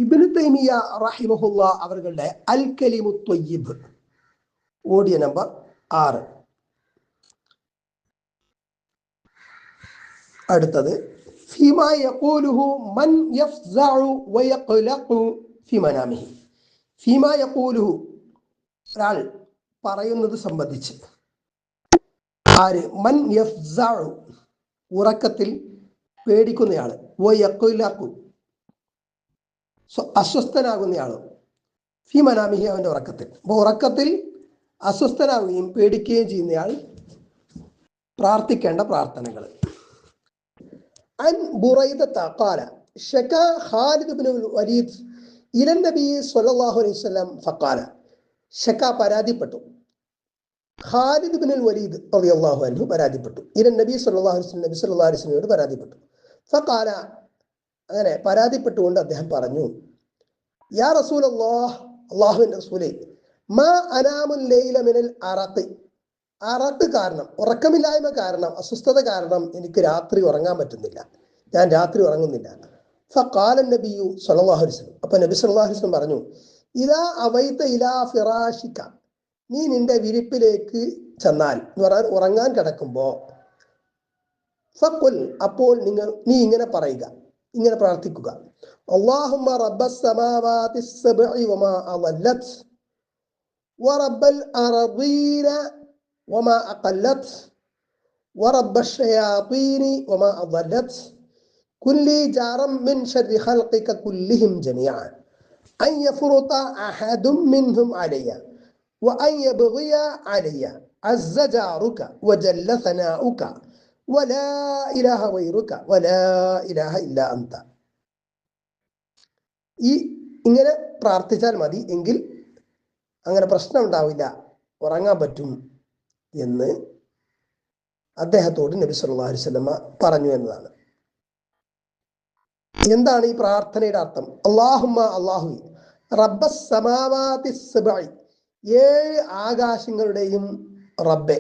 ഇബ്നു തൈമിയ റഹിമഹുല്ലാ അവരുടെ അൽ കലിമു Tayyip audio number 6. അടുത്തത് ഫീമാ യഖൂലുഹു മൻ യഫ്സഉ വയഖ്ലഖു ഫീ മനാമിഹി. ഫീമാ യഖൂലുഹു ഒരാൾ പറയുന്നത് സംബന്ധിച്ച്. ആര്? മൻ യഫ്സഉ ഉറക്കത്തിൽ പേടിക്കുന്നയാള്, വയഖ്ലഖു അസ്വസ്ഥനാകുന്നയാള്, ഫീ മനാമിഹി അവന്റെ ഉറക്കത്തിൽ. അപ്പോൾ ഉറക്കത്തിൽ അസ്വസ്ഥനാകുകയും പേടിക്കുകയും ചെയ്യുന്നയാൾ പ്രാർത്ഥിക്കേണ്ട പ്രാർത്ഥനകൾ. عن بريدة قال شكا خالد بن الوليد إلى النبي صلى الله عليه وسلم فقال شكا പരാതിപ്പെട്ടു. ഖാലിദ് ബിൻ വലീദ് റളിയല്ലാഹു അൻഹു പരാതിപ്പെട്ടു. ഇല നബി സല്ലല്ലാഹു അലൈഹി വസല്ലം, നബി സല്ലല്ലാഹു അലൈഹി വസല്ലമയോട് പരാതിപ്പെട്ടു. ഫഖാല അങ്ങനെ പരാതിപ്പെട്ടുകൊണ്ട് അദ്ദേഹം പറഞ്ഞു, യാ റസൂലല്ലാഹ്, അല്ലാഹുവിന്റെ റസൂലേ, മാ അനാമുൽ ലൈല മിനൽ അറഖ്, അറഖ് കാരണം, ഉറക്കമില്ലായ്മ കാരണം, അസ്വസ്ഥത കാരണം എനിക്ക് രാത്രി ഉറങ്ങാൻ പറ്റുന്നില്ല, ഞാൻ രാത്രി ഉറങ്ങുന്നില്ല. ഫഖാല നബിയു സല്ലല്ലാഹു അലൈഹി വസല്ലം, അപ്പൊ നബി സല്ലല്ലാഹു അലൈഹി വസല്ലം പറഞ്ഞു, ഇദാ അവൈത ഇലാ ഫിറാഷിക, നീ നിന്റെ വിരിപ്പിലേക്ക് ചെന്നാൽ, എന്ന് പറഞ്ഞാൽ ഉറങ്ങാൻ കിടക്കുമ്പോ, ഫഖുൽ, അപ്പോൾ നീ ഇങ്ങനെ പറയുക, ഇങ്ങനെ പ്രാർത്ഥിക്കുക, അല്ലാഹുമ്മ റബ്ബസ് സമാവാതിസ് സബ്ഇ വമാ അളല്ലത് വറബ്ബൽ അർദീന وما أقلت ورب الشياطين وما أضلت كل جارا من شر خلقك كلهم جميعا أن يفرط أحد منهم علي وأن يبغي علي عز جارك وجل ثناؤك ولا إله غيرك ولا إله إلا أنت. ഇങ്ങനെ പ്രാർത്ഥിച്ചാൽ മതി, എങ്കിൽ അങ്ങനെ പ്രശ്നം ഉണ്ടാവില്ല, ഉറങ്ങാൻ പറ്റും എന്ന് അദ്ദേഹത്തോട് നബി സല്ലല്ലാഹു അലൈഹി വസല്ലമ പറഞ്ഞു എന്നതാണ്. എന്താണ് ഈ പ്രാർത്ഥനയുടെ അർത്ഥം? അല്ലാഹുമ്മ, അല്ലാഹുവേ, റബ്ബസ് സമാവാതിസ് സബ്ഇ, 7 ആകാശങ്ങളുടെയും റബ്ബെ,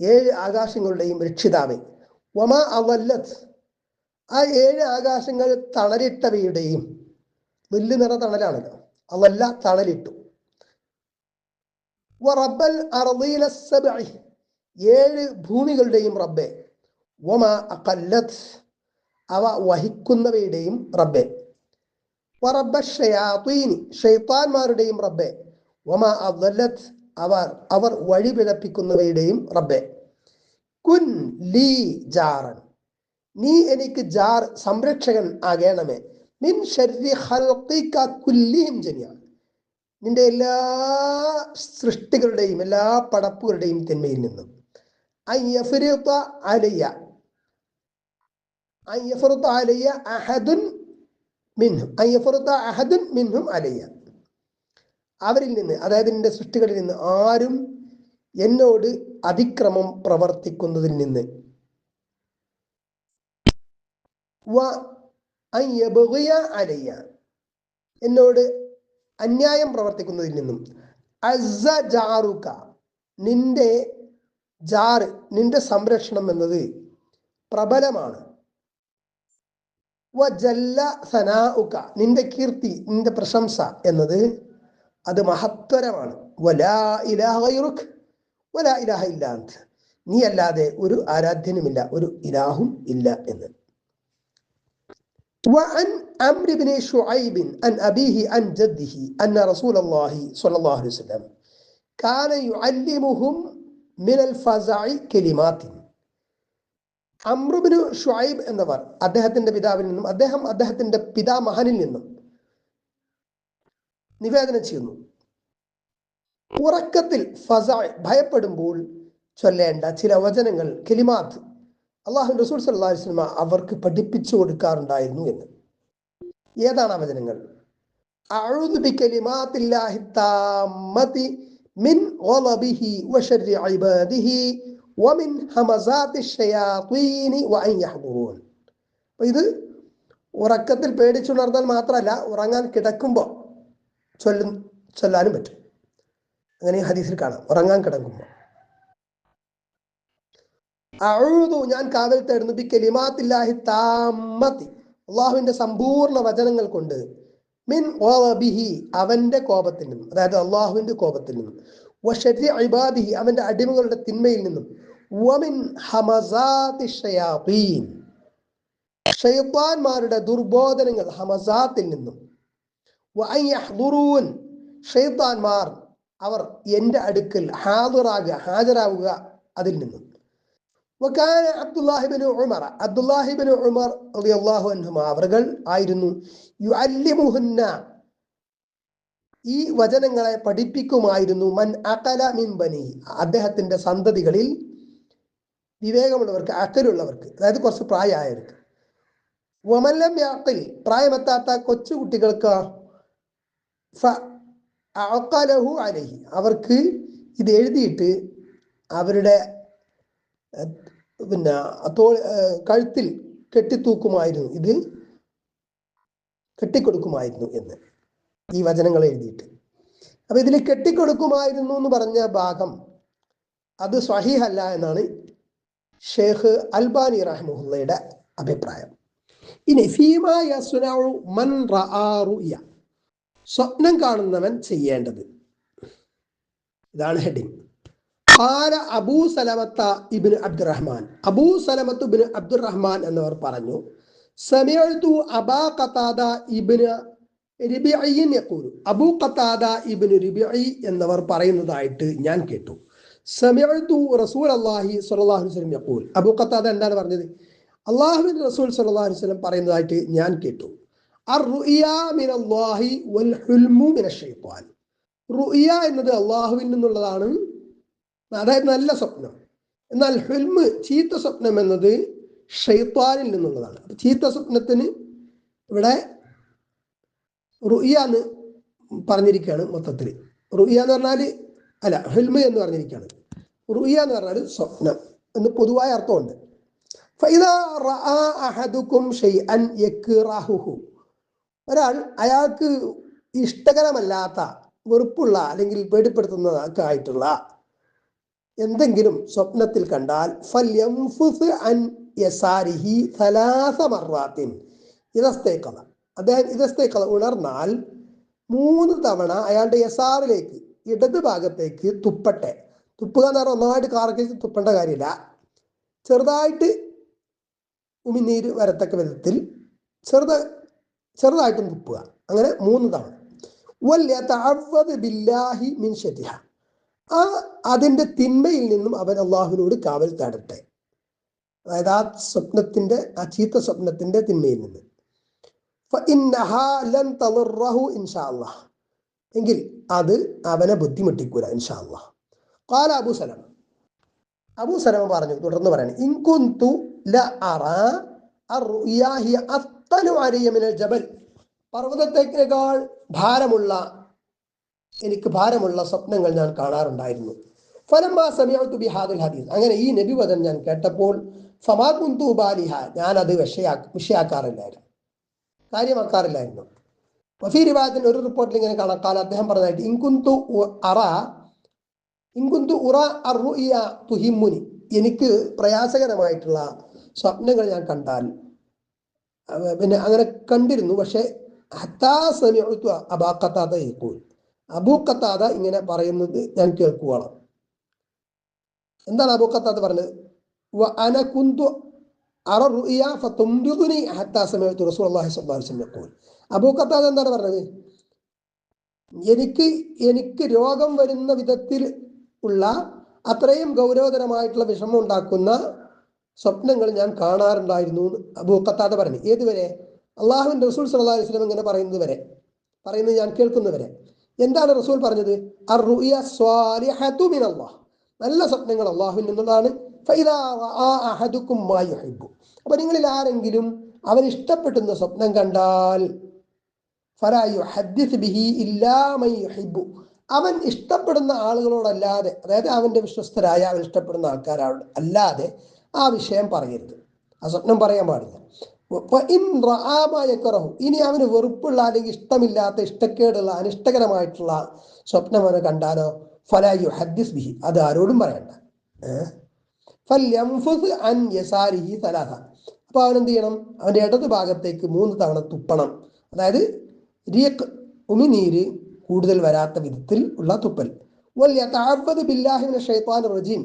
7 ആകാശങ്ങളുടെയും രക്ഷിതാവേ, വമാ അളല്ലത്, ആ 7 ആകാശങ്ങൾ തണലിട്ടവയുടെയും, വലിയ നിറ തണലാണല്ലോ, അതല്ല തണലിട്ടു. വറബ്ബൽ അർദീന സബ്ഇ, 7 ഭൂമികളുടെയും റബ്ബെ, വമാ അഖല്ലത്, അവ വഹിക്കുന്നവയുടെയും റബ്ബെ, വറബ്ബ ഷയാത്തീനി, ഷൈത്താന്മാരുടെയും റബ്ബെ, വമാ അദല്ലത്, അവർ വഴി പിഴപ്പിക്കുന്നവയുടെയും റബ്ബെ, കുൻ ലീ ജാറൻ, നീ എനിക്ക് ജാർ, സംരക്ഷകൻ ആകേണമേ, മിൻ ശർരി ഖൽഖിക കുല്ലിഹിം ജമിഅ, നിന്റെ എല്ലാ സൃഷ്ടികളുടെയും എല്ലാ പടപ്പുകളുടെയും തിന്മയിൽ നിന്നും. അൻ യഫ്രിത അലയ്യ അഹദുൻ മിൻഹും, അൻ യഫ്രിത അഹദുൻ മിൻഹും അലയ്യ, അവരിൽ നിന്ന്, അതായത് നിന്റെ സൃഷ്ടികളിൽ നിന്ന് ആരും എന്നോട് അതിക്രമം പ്രവർത്തിക്കുന്നതിൽ നിന്ന്, വ അൻ യബ്ഗിയ അലയ്യ, എന്നോട് അന്യായം പ്രവർത്തിക്കുന്നതിൽ നിന്നും, അസ്സ ജാറുക, നിന്റെ ജാറ്, നിന്റെ സംരക്ഷണം എന്നത് പ്രബലമാണ്, വജല്ല സനാഉക, നിന്റെ കീർത്തി, നിന്റെ പ്രശംസ എന്നത് അത് മഹത്വരമാണ്, വലാ ഇലാഹ ഗൈറുക വലാ ഇലാഹ ഇല്ലാ അൻത, നീ അല്ലാതെ ഒരു ആരാധ്യനുമില്ല, ഒരു ഇലാഹും ഇല്ല എന്ന്. وعن عمرو بن شعيب عن أبيه عن جده أن رسول الله صلى الله عليه وسلم كان يعلمهم من الفزع كلمات. അംറു ബിൻ ഷുഐബ് എന്നവർ അദ്ദേഹത്തിന്റെ പിതാവിൽ നിന്നും, അദ്ദേഹത്തിന്റെ പിതാമഹനിൽ നിന്നും നിവേദനം ചെയ്യുന്നു, ഉറക്കത്തിൽ ഫസ, ഭയപ്പെടുമ്പോൾ ചൊല്ലേണ്ട ചില വചനങ്ങൾ, കലിമാത്ത്, അല്ലാഹുവിന്റെ റസൂൽ സല്ലല്ലാഹു അലൈഹി വസല്ലം അവർക്ക് പഠിപ്പിച്ചു കൊടുക്കാറുണ്ടായിരുന്നു എന്ന്. ഏതാണ് ആ വചനങ്ങൾ? അഊദു ബികലിമാത്തില്ലാഹി താമ്മതി മിൻ ഗളബിഹി വശർരി ഇബാദിഹി വമിൻ ഹമസാത്തി ശയാത്തീനി വഅൻ യഹ്ദുറൂൻ. ഇത് ഉറക്കത്തിൽ പേടിച്ചുണർന്നാൽ മാത്രമല്ല, ഉറങ്ങാൻ കിടക്കുമ്പോൾ ചൊല്ലാനും പറ്റും. അങ്ങനെ ഹദീസിൽ കാണാം, ഉറങ്ങാൻ കിടക്കുമ്പോൾ അഊദു, ഞാൻ കാവൽ തേടുന്നു, ബികലിമാത്തില്ലാഹി താമ്മതി, അല്ലാഹുവിന്റെ സമ്പൂർണ്ണ വചനങ്ങൾ കൊണ്ട്, മിൻ ഗളബിഹി അവന്റെ കോപത്തിൽ നിന്നും, അതായത് അള്ളാഹുവിന്റെ കോപത്തിൽ നിന്നും, വശരി ഇബാദിഹി അവന്റെ അടിമകളുടെ തിന്മയിൽ നിന്നും, വമിൻ ഹമസാതി ശയാതീൻ ഷൈത്താൻമാരുടെ ദുർബോധനങ്ങൾ ഹമസാത്തിൽ നിന്നും, വഅൻ യഹ്ദുറൂൻ ഷൈത്താൻമാർ അവർ എൻ്റെ അടുക്കൽ ഹാജരാവുക അതിൽ നിന്നും. വകാന അബ്ദുല്ലാഹിബ്നു ഉമർ അബ്ദുല്ലാഹിബ്നു ഉമർ റളിയല്ലാഹു അൻഹുമാ അവர்கள் ആയിരുന്നു യുഅല്ലിമുഹുന്ന ഈ വചനങ്ങളെ പഠിപ്പിക്കുമായിരുന്നു മൻ അഖല മിൻ ബനി അദ്ദേഹത്തിന്റെ സന്തതികളിൽ വിവേകമുള്ളവർക്ക്, അക്കലുള്ളവർക്ക്, അതായത് കുറച്ച് പ്രായമായവർക്ക്. വമല്ലം യഅഖിൽ പ്രായമെത്താത്ത കൊച്ചുകുട്ടികൾക്ക് ഫഅഖലഹു അലൈഹി അവർക്ക് ഇത് എഴുതിയിട്ട് അവരുടെ കഴുത്തിൽ കെട്ടിത്തൂക്കുമായിരുന്നു, ഇത് കെട്ടിക്കൊടുക്കുമായിരുന്നു എന്ന് ഈ വചനങ്ങൾ എഴുതിയിട്ട്. അപ്പൊ ഇതിൽ കെട്ടിക്കൊടുക്കുമായിരുന്നു എന്ന് പറഞ്ഞ ഭാഗം അത് സ്വഹീഹല്ല എന്നാണ് ഷേഖ് അൽബാനി റഹ്മഹുള്ളയുടെ അഭിപ്രായം. ഇനി ഫീമാ യസ്നഉ മൻ റആ റുയ സ്വപ്നം കാണുന്നവൻ ചെയ്യേണ്ടത്, ഇതാണ് ഹെഡിങ്. ഖാല അബൂ സലമത്ത ഇബ്നു അബ്ദുറഹ്മാൻ അബൂ സലമത്ത് ഇബ്നു അബ്ദുറഹ്മാൻ എന്നവർ പറഞ്ഞു, സമിഅതു അബാ ഖതാദ ഇബ്നു റിബിഈ യഖൂലു അബൂ ഖതാദ ഇബ്നു റിബിഈ എന്നവർ പറയുന്നതായിട്ട് ഞാൻ കേട്ടു. സമിഅതു റസൂലുള്ളാഹി സ്വല്ലല്ലാഹു അലൈഹി വസല്ലം യഖൂൽ അബൂ ഖതാദ എന്താണ് പറഞ്ഞത്? അല്ലാഹുവിന്റെ റസൂൽ സ്വല്ലല്ലാഹു അലൈഹി വസല്ലം പറയുന്നതായിട്ട് ഞാൻ കേട്ടു. അർ-റുഇയാ മിനല്ലാഹി വൽ ഹുൽമു മിനശ്ശൈത്വാൻ റുഇയ എന്നത് അല്ലാഹുവിൽ നിന്നുള്ളതാണ്, അതായത് നല്ല സ്വപ്നം. എന്നാൽ ഹുൽമ് ചീത്ത സ്വപ്നം എന്നത് ഷൈത്വാനിൽ നിന്നുള്ളതാണ്. അപ്പൊ ചീത്ത സ്വപ്നത്തിന് ഇവിടെ റുഇയ എന്ന് പറഞ്ഞിരിക്കുകയാണ്. മൊത്തത്തിൽ റുഇയ എന്ന് പറഞ്ഞാൽ ഹുൽമ് എന്ന് പറഞ്ഞിരിക്കുകയാണ്. റുഇയ എന്ന് പറഞ്ഞാൽ സ്വപ്നം എന്ന് പൊതുവായ അർത്ഥമുണ്ട്. ഫഇദാ റആ അഹദുകും ഷൈഅൻ യക്റഹുഹു ഒരാൾ അയാൾക്ക് ഇഷ്ടകരമല്ലാത്ത, വെറുപ്പുള്ള അല്ലെങ്കിൽ പേടിപ്പെടുത്തുന്നതൊക്കെ ആയിട്ടുള്ള എന്തെങ്കിലും സ്വപ്നത്തിൽ കണ്ടാൽ ഫൽയംഫുസ് അൻ യസാരിഹി സലാസ മർറാത്തിൻ ഇദസ്തൈഖള അദ്ദേഹം ഇദസ്തൈഖള ഉണർന്നാൽ 3 തവണ അയാളുടെ യസാറിലേക്ക് ഇടത് ഭാഗത്തേക്ക് തുപ്പട്ടെ. തുപ്പുക എന്ന് പറഞ്ഞാൽ ഒന്നായിട്ട് കാറൊക്കെ തുപ്പേണ്ട കാര്യമില്ല, ചെറുതായിട്ട് ഉമിനീര് വരത്തക്ക വിധത്തിൽ ചെറുതായിട്ടും തുപ്പുക. അങ്ങനെ 3 തവണ. വല്യതഅവ്വദ് ബില്ലാഹി മിൻ ശർരിഹ അതിന്റെ തിന്മയിൽ നിന്നും അവൻ അള്ളാഹുവിനോട് കാവൽ തേടട്ടെ. അതായത് ആ ചീത്ത സ്വപ്നത്തിന്റെ തിന്മയിൽ നിന്ന്. ഫഇന്നഹാ ലൻ തളറഹു ഇൻഷാ അല്ലാഹ് എങ്കിൽ അത് അവനെ ബുദ്ധിമുട്ടിക്കൂല ഇൻഷാ അല്ലാഹ്. ഖാല അബൂ സലമ പറഞ്ഞു, തുടർന്ന് പറയാണ്, ഇൻ കുന്തു ലഅറാ അർറുയാ ഹിയ അത്ലു അലയ്യ മിനൽ ജബൽ പർവ്വതത്തേക്കാൾ എനിക്ക് ഭാരമുള്ള സ്വപ്നങ്ങൾ ഞാൻ കാണാറുണ്ടായിരുന്നു. ഫലമ്മാ സമിഅതു ബിഹാദിൽ ഹദീസ് അങ്ങനെ ഈ നബിവചനം ഞാൻ കേട്ടപ്പോൾ ഫമാ കുന്തു ഉബാലിഹ ഞാൻ അത് വിഷയാക്കാറില്ലായിരുന്നു, കാര്യമാക്കാറില്ലായിരുന്നു. വഫീ റിവായത്തിൻ ഒരു റിപ്പോർട്ടിൽ ഇങ്ങനെ കാണാൻ അദ്ദേഹം പറഞ്ഞതായിട്ട് ഇൻ കുന്തു ഉറ അർറുയ തുഹിമ്മുനി എനിക്ക് പ്രയാസകരമായിട്ടുള്ള സ്വപ്നങ്ങൾ ഞാൻ കണ്ടാൽ പിന്നെ അങ്ങനെ കണ്ടിരുന്നു. പക്ഷെ ഹത്താ സമിഅതു അബൂ ഖതാദ യഖൂൽ അബൂ ഖതാദ ഇങ്ങനെ പറയുന്നത് ഞാൻ കേൾക്കുകയാണ്. എന്താണ് അബൂ ഖതാദ പറഞ്ഞത്? വഅന കുന്തു അറ റുഅയ ഫതുംബിദുനി ഹത്താ സമിഅതു റസൂലുള്ളാഹി സ്വല്ലല്ലാഹു അലൈഹി വസല്ലം യഖൂൽ അബൂ ഖതാദ എന്താണ് പറഞ്ഞത്? എനിക്ക് രോഗം വരുന്ന വിധത്തിൽ ഉള്ള അത്രയും ഗൗരവതരമായിട്ടുള്ള വിഷമം ഉണ്ടാക്കുന്ന സ്വപ്നങ്ങൾ ഞാൻ കാണാറുണ്ടായിരുന്നു അബൂ ഖതാദ പറഞ്ഞു. ഏതുവരെ? അള്ളാഹുവിന്റെ റസൂൽ സ്വല്ലല്ലാഹു അലൈഹി വസല്ലം ഇങ്ങനെ പറയുന്നത് ഞാൻ കേൾക്കുന്നവരെ. എന്താണ് റസൂൽ പറഞ്ഞത്? അർറുയ സ്വാലിഹതു മിനല്ലാഹ് നല്ല സ്വപ്നങ്ങൾ അള്ളാഹുവിൽ നിന്നുള്ളതാണ്. ഫഇദാ റആ അഹദുകും മാ യുഹിബ്ബു അപ്പൊ നിങ്ങളിൽ ആരെങ്കിലും അവൻ ഇഷ്ടപ്പെടുന്ന സ്വപ്നം കണ്ടാൽ ഫലാ യുഹദ്ദിസ് ബിഹി ഇല്ലാ മൻ യുഹിബ്ബു അവൻ ഇഷ്ടപ്പെടുന്ന ആളുകളോടല്ലാതെ, അതായത് അവന്റെ വിശ്വസ്തരായ അവൻ ഇഷ്ടപ്പെടുന്ന ആൾക്കാരോട് അല്ലാതെ ആ വിഷയം പറയരുത്, ആ സ്വപ്നം പറയാൻ പാടില്ല. ഇനി അവന് വെറുപ്പുള്ള അല്ലെങ്കിൽ ഇഷ്ടമില്ലാത്ത, ഇഷ്ടക്കേടുള്ള, അനിഷ്ടകരമായിട്ടുള്ള സ്വപ്നം അവനെ കണ്ടാലോ ഫലാ യുഹദ്ദിസ് ബിഹി അത് ആരോടും പറയണ്ട. ഫൽയംഫുസ് അൻ യസാരിഹി സലാസ അപ്പൊ അവൻ എന്ത് ചെയ്യണം? അവന്റെ ഇടത് ഭാഗത്തേക്ക് 3 തവണ തുപ്പണം. അതായത് റീഖ് ഉമിനീര് കൂടുതൽ വരാത്ത വിധത്തിൽ ഉള്ള തുപ്പൽ. വൽയതഅവ്വദു ബില്ലാഹി മിനശ് ശൈത്വാനിർ റജീം,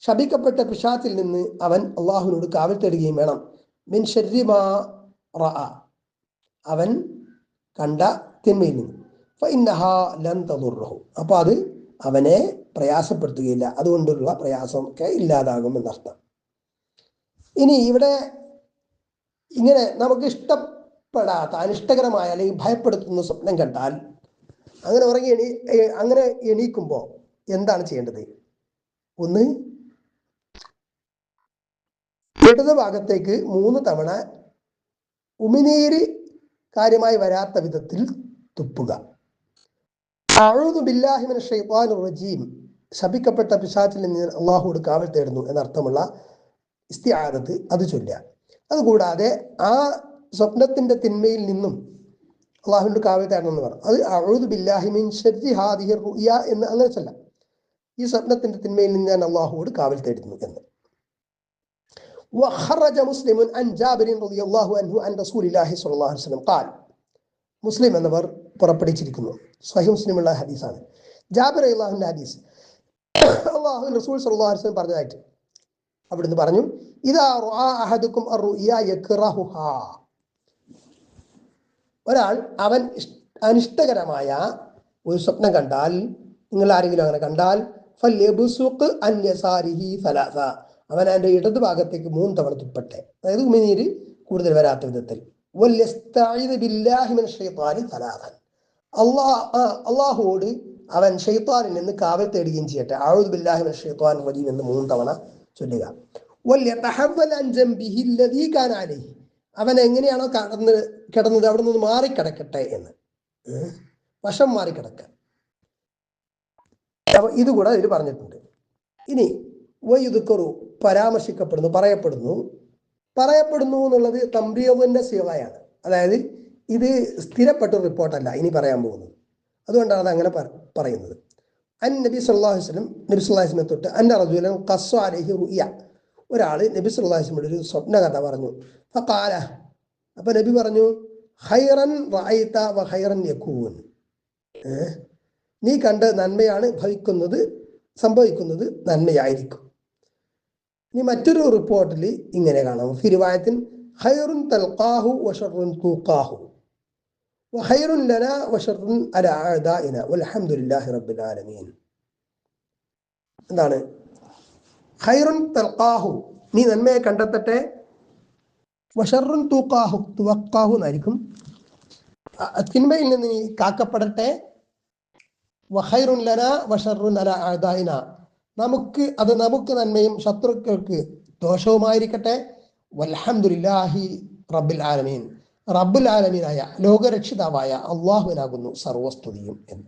ശപിക്കപ്പെട്ട പിശാചിൽ നിന്ന് അവൻ അള്ളാഹുവിനോട് കാവൽ തേടുകയും വേണം. മിൻ ശർരി മാ റഅ, അവൻ കണ്ട തിന്മയിൽ നിന്ന്. ഫഇന്നഹാ ലൻ തദുർറഹു, അപ്പോൾ അത് അവനെ പ്രയാസപ്പെടുത്തുകയില്ല, അതുകൊണ്ടുള്ള പ്രയാസം ഒക്കെ ഇല്ലാതാകും എന്നർത്ഥം. ഇനി ഇവിടെ ഇങ്ങനെ നമുക്ക് ഇഷ്ടപ്പെടാത്ത അനിഷ്ടകരമായ അല്ലെങ്കിൽ ഭയപ്പെടുത്തുന്ന സ്വപ്നം കണ്ടാൽ അങ്ങനെ എണീക്കുമ്പോൾ എന്താണ് ചെയ്യേണ്ടത്? ഒന്ന്, ഇടത് ഭാഗത്തേക്ക് 3 തവണ ഉമിനീര് കാര്യമായി വരാത്ത വിധത്തിൽ തുപ്പുക. അഊദു ബില്ലാഹി മിനശ് ശൈത്വാനിർ റജീം, ശപിക്കപ്പെട്ട പിശാചിൽ നിന്ന് അള്ളാഹുവോട് കാവൽ തേടുന്നു എന്നർത്ഥമുള്ള ഇസ്തിആദത്ത് അത് ചൊല്ലുക. അതുകൂടാതെ ആ സ്വപ്നത്തിന്റെ തിന്മയിൽ നിന്നും അള്ളാഹുവിനോട് കാവൽ തേടണം എന്ന് പറഞ്ഞു. അത് അഊദു ബില്ലാഹി മിൻ ശർരി ഹാദിഹി റുയ എന്ന് അങ്ങനെ ചൊല്ലാം. ഈ സ്വപ്നത്തിന്റെ തിന്മയിൽ നിന്ന് ഞാൻ അള്ളാഹുവോട് കാവൽ തേടുന്നു എന്ന്. وخرج مسلم عن جابر رضي الله عنه عن رسول الله صلى الله عليه وسلم قال, മുസ്ലിം എന്നവർ പുറപ്പെടുവിച്ചിരിക്കുന്നു, സ്വഹീഹ് മുസ്ലിമുള്ള ഹദീസാണ്, ജാബിർ റളിയല്ലാഹുവിന്റെ ഹദീസ്. അല്ലാഹുവിന്റെ റസൂൽ സ്വല്ലല്ലാഹു അലൈഹി വസല്ലം പറഞ്ഞതായിട്ട് അവിടുന്ന് പറഞ്ഞു, ഇദാ റഅ അഹദുക്കും അർറുയ യക്റഹുഹാ, ഒരാൾ അവൻ അനിഷ്ടകരമായ ഒരു സ്വപ്നം കണ്ടാൽ, നിങ്ങൾ ആരെങ്കിലും അങ്ങനെ കണ്ടാൽ, ഫൽയബ്സുഖ് അൻ യസാരിഹി സലാസ, അവൻ അതിന്റെ ഇടത് ഭാഗത്തേക്ക് 3 തവണ തുപ്പട്ടെ, അതായത് ഉമിനീര് കൂടുതൽ വരാത്ത വിധത്തിൽ. വൽയസ്തഈദ് ബില്ലാഹി മിനശ് ശൈത്വാനി സലാസൻ, അള്ളാഹുവോട് അവൻ ഷൈത്വാനിൽ നിന്ന് കാവൽ തേടുകയും ചെയ്യട്ടെ. അഊദു ബില്ലാഹി മിനശ് ശൈത്വാനിർ റജീം എന്ന് 3 തവണ ചൊല്ലുക. വൽയതഹവ്വൽ അൻ ജംബിഹി അല്ലദീ കാന അലൈഹി, അവൻ എങ്ങനെയാണോ കിടന്നത് അവിടെ നിന്ന് മാറിക്കിടക്കട്ടെ എന്ന്, വശം മാറിക്കിടക്കാൻ. അപ്പൊ ഇതുകൂടെ ഇതിൽ പറഞ്ഞിട്ടുണ്ട്. ഇനി വയുദ്കറു, പരാമർശിക്കപ്പെടുന്നു, പറയപ്പെടുന്നു എന്നുള്ളത് തംറീദിന്റെ സിഗയാണ്. അതായത് ഇത് സ്ഥിരപ്പെട്ട റിപ്പോർട്ടല്ല ഇനി പറയാൻ പോകുന്നത്, അതുകൊണ്ടാണ് അത് അങ്ങനെ പറയുന്നത്. അൻ നബി സല്ലല്ലാഹു അലൈഹി വസല്ലം, നബി സല്ലല്ലാഹു അലൈഹി വസല്ലം തൊട്ട് അന്ന റജുലൻ ഖസ്സ അലൈഹി റുയ, ഒരാൾ നബി സല്ലല്ലാഹു അലൈഹി വസല്ലം ഒരു സ്വപ്ന കഥ പറഞ്ഞു. ഫഖാല, അപ്പൊ നബി പറഞ്ഞു, ഖൈറൻ റഅയ്ത വ ഖൈറൻ യകൂൻ, നീ കണ്ട് നന്മയാണ് സംഭവിക്കുന്നത് നന്മയായിരിക്കും. ഇനി മറ്റൊരു റിപ്പോർട്ടിൽ ഇങ്ങനെ കാണാം, ഫിരിവായത്തിൻ ഖൈറുൻ തൽഖാഹു വശർറുൻ തൂഖാഹു വഖൈറുൻ ലനാ വശർറുൻ അലാ അഅദാഇനാ വൽഹംദുലില്ലാഹി റബ്ബിൽ ആലമീൻ. എന്താണ് ഖൈറുൻ തൽഖാഹു, നീ നന്മയെ കണ്ടെത്തട്ടെ, വശർറുൻ തുവഖാഹു എന്നായിരിക്കും, തിന്മയിൽ നിന്ന് നീ കാക്കപ്പെടട്ടെ, വഖൈറുൻ ലനാ വശർറുൻ അലാ അഅദാഇനാ, നമുക്ക് നന്മയും ശത്രുക്കൾക്ക് ദോഷവുമായിരിക്കട്ടെ, വൽഹംദുലില്ലാഹി റബ്ബിൽ ആലമീൻ, റബ്ബുൽ ആലമീനായ ലോകരക്ഷിതാവായ അള്ളാഹുവിനാകുന്നു സർവസ്തുതിയും എന്ന്.